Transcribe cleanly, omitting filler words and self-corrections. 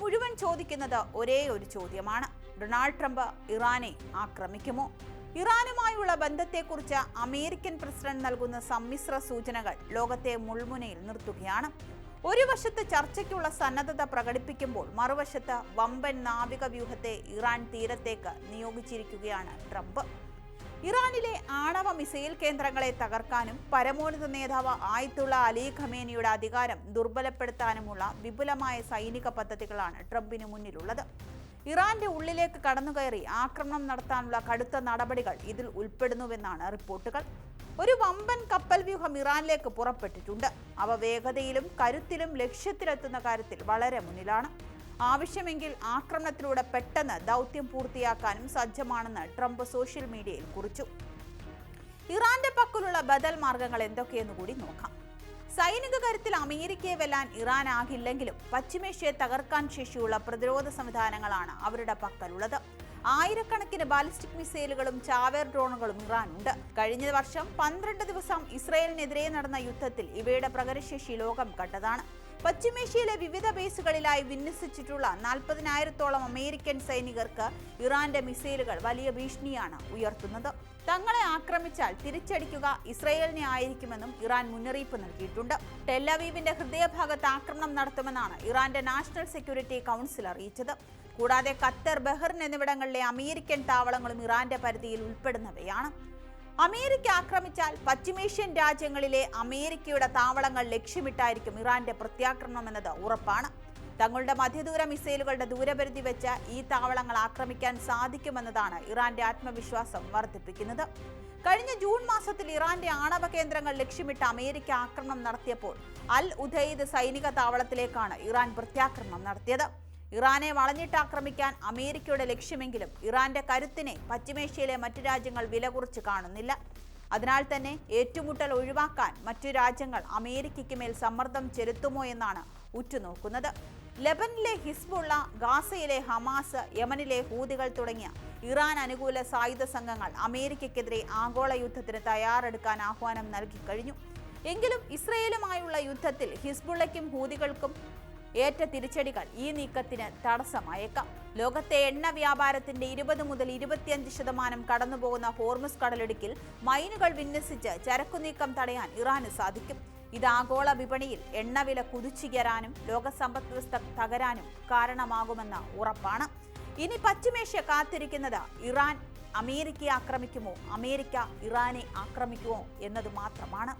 മുഴുവൻ ചോദിക്കുന്നത് ഒരേ ഒരു ചോദ്യമാണ്: ഡൊണാൾഡ് ട്രംപ് ഇറാനെ ആക്രമിക്കുമോ? ഇറാനുമായുള്ള ബന്ധത്തെക്കുറിച്ച് അമേരിക്കൻ പ്രസിഡന്റ് നൽകുന്ന സമ്മിശ്ര സൂചനകൾ ലോകത്തെ മുൾമുനയിൽ നിർത്തുകയാണ്. ഒരു വശത്ത് ചർച്ചയ്ക്കുള്ള സന്നദ്ധത പ്രകടിപ്പിക്കുമ്പോൾ മറുവശത്ത് വമ്പൻ നാവിക വ്യൂഹത്തെ ഇറാൻ തീരത്തേക്ക് നിയോഗിച്ചിരിക്കുകയാണ് ട്രംപ്. ഇറാനിലെ ആണവ മിസൈൽ കേന്ദ്രങ്ങളെ തകർക്കാനും പരമോന്നത നേതാവ് ആയത്തുള്ള അലി ഖമേനിയുടെ അധികാരം ദുർബലപ്പെടുത്താനുമുള്ള വിപുലമായ സൈനിക പദ്ധതികളാണ് ട്രംപിന് മുന്നിലുള്ളത്. ഇറാന്റെ ഉള്ളിലേക്ക് കടന്നുകയറി ആക്രമണം നടത്താനുള്ള കടുത്ത നടപടികൾ ഇതിൽ ഉൾപ്പെടുന്നുവെന്നാണ് റിപ്പോർട്ടുകൾ. ഒരു വമ്പൻ കപ്പൽ വ്യൂഹം ഇറാനിലേക്ക് പുറപ്പെട്ടിട്ടുണ്ട്. അവ വേഗതയിലും കരുത്തിലും ലക്ഷ്യത്തിലെത്തുന്ന കാര്യത്തിൽ വളരെ മുന്നിലാണ്. ആവശ്യമെങ്കിൽ ആക്രമണത്തിലൂടെ പെട്ടെന്ന് ദൗത്യം പൂർത്തിയാക്കാനും സജ്ജമാണെന്ന് ട്രംപ് സോഷ്യൽ മീഡിയയിൽ കുറിച്ചു. ഇറാന്റെ പക്കലുള്ള ബദൽ മാർഗങ്ങൾ എന്തൊക്കെയെന്ന് കൂടി നോക്കാം. സൈനിക കരുത്തിൽ അമേരിക്കയെ വെല്ലാൻ ഇറാൻ ആകില്ലെങ്കിലും പശ്ചിമേഷ്യയെ തകർക്കാൻ ശേഷിയുള്ള പ്രതിരോധ സംവിധാനങ്ങളാണ് അവരുടെ പക്കലുള്ളത്. ആയിരക്കണക്കിന് ബാലിസ്റ്റിക് മിസൈലുകളും ചാവേർ ഡ്രോണുകളും ഇറാനുണ്ട്. കഴിഞ്ഞ വർഷം 12 ദിവസം ഇസ്രയേലിനെതിരെ നടന്ന യുദ്ധത്തിൽ ഇവയുടെ പ്രകടനശേഷി ലോകം കണ്ടതാണ്. പശ്ചിമേഷ്യയിലെ വിവിധ ബേസുകളിലായി വിന്യസിച്ചിട്ടുള്ള 40,000-ഓളം അമേരിക്കൻ സൈനികർക്ക് ഇറാന്റെ മിസൈലുകൾ വലിയ ഭീഷണിയാണ് ഉയർത്തുന്നത്. തങ്ങളെ ആക്രമിച്ചാൽ തിരിച്ചടിക്കുക ഇസ്രയേലിനെ ആയിരിക്കുമെന്നും ഇറാൻ മുന്നറിയിപ്പ് നൽകിയിട്ടുണ്ട്. ടെല്ലവീവിന്റെ ഹൃദയഭാഗത്ത് ആക്രമണം നടത്തുമെന്നാണ് ഇറാന്റെ നാഷണൽ സെക്യൂരിറ്റി കൗൺസിൽ അറിയിച്ചത്. കൂടാതെ ഖത്തർ, ബഹ്റിൻ എന്നിവിടങ്ങളിലെ അമേരിക്കൻ താവളങ്ങളും ഇറാന്റെ പരിധിയിൽ ഉൾപ്പെടുന്നവയാണ്. അമേരിക്ക ആക്രമിച്ചാൽ പശ്ചിമേഷ്യൻ രാജ്യങ്ങളിലെ അമേരിക്കയുടെ താവളങ്ങൾ ലക്ഷ്യമിട്ടായിരിക്കും ഇറാന്റെ പ്രത്യാക്രമണം എന്നത് ഉറപ്പാണ്. തങ്ങളുടെ മധ്യദൂര മിസൈലുകളുടെ ദൂരപരിധി വെച്ച് ഈ താവളങ്ങൾ ആക്രമിക്കാൻ സാധിക്കുമെന്നതാണ് ഇറാന്റെ ആത്മവിശ്വാസം വർദ്ധിപ്പിക്കുന്നത്. കഴിഞ്ഞ ജൂൺ മാസത്തിൽ ഇറാന്റെ ആണവ കേന്ദ്രങ്ങൾ ലക്ഷ്യമിട്ട് അമേരിക്ക ആക്രമണം നടത്തിയപ്പോൾ അൽ ഉദൈദ് സൈനിക താവളത്തിലേക്കാണ് ഇറാൻ പ്രത്യാക്രമണം നടത്തിയത്. ഇറാനെ വളഞ്ഞിട്ട് ആക്രമിക്കാൻ അമേരിക്കയുടെ ലക്ഷ്യമെങ്കിലും ഇറാന്റെ കരുത്തിനെ പശ്ചിമേഷ്യയിലെ മറ്റു രാജ്യങ്ങൾ വില കുറച്ച് കാണുന്നില്ല. അതിനാൽ തന്നെ ഏറ്റുമുട്ടൽ ഒഴിവാക്കാൻ മറ്റു രാജ്യങ്ങൾ അമേരിക്കയ്ക്ക് മേൽ സമ്മർദ്ദം ചെലുത്തുമോ എന്നാണ് ഉറ്റുനോക്കുന്നത്. ലെബനിലെ ഹിസ്ബുള്ള, ഗാസയിലെ ഹമാസ്, യമനിലെ ഹൂതികൾ തുടങ്ങിയ ഇറാൻ അനുകൂല സായുധ സംഘങ്ങൾ അമേരിക്കയ്ക്കെതിരെ ആഗോള യുദ്ധത്തിന് തയ്യാറെടുക്കാൻ ആഹ്വാനം നൽകി കഴിഞ്ഞു. എങ്കിലും ഇസ്രയേലുമായുള്ള യുദ്ധത്തിൽ ഹിസ്ബുള്ളയ്ക്കും ഹൂതികൾക്കും ഏറ്റ തിരിച്ചടികൾ ഈ നീക്കത്തിന് തടസ്സമായേക്കാം. ലോകത്തെ എണ്ണ വ്യാപാരത്തിന്റെ 20 മുതൽ 25% കടന്നുപോകുന്ന ഹോർമുസ് കടലിടുക്കിൽ മൈനുകൾ വിന്യസിച്ച് ചരക്കുനീക്കം തടയാൻ ഇറാന് സാധിക്കും. ഇത് ആഗോള വിപണിയിൽ എണ്ണവില കുതിച്ചുയരാനും ലോക സമ്പദ് വ്യവസ്ഥ തകരാനും കാരണമാകുമെന്ന ഉറപ്പാണ്. ഇനി പശ്ചിമേഷ്യ കാത്തിരിക്കുന്നത് ഇറാൻ അമേരിക്കയെ ആക്രമിക്കുമോ, അമേരിക്ക ഇറാനെ ആക്രമിക്കുമോ എന്നത് മാത്രമാണ്.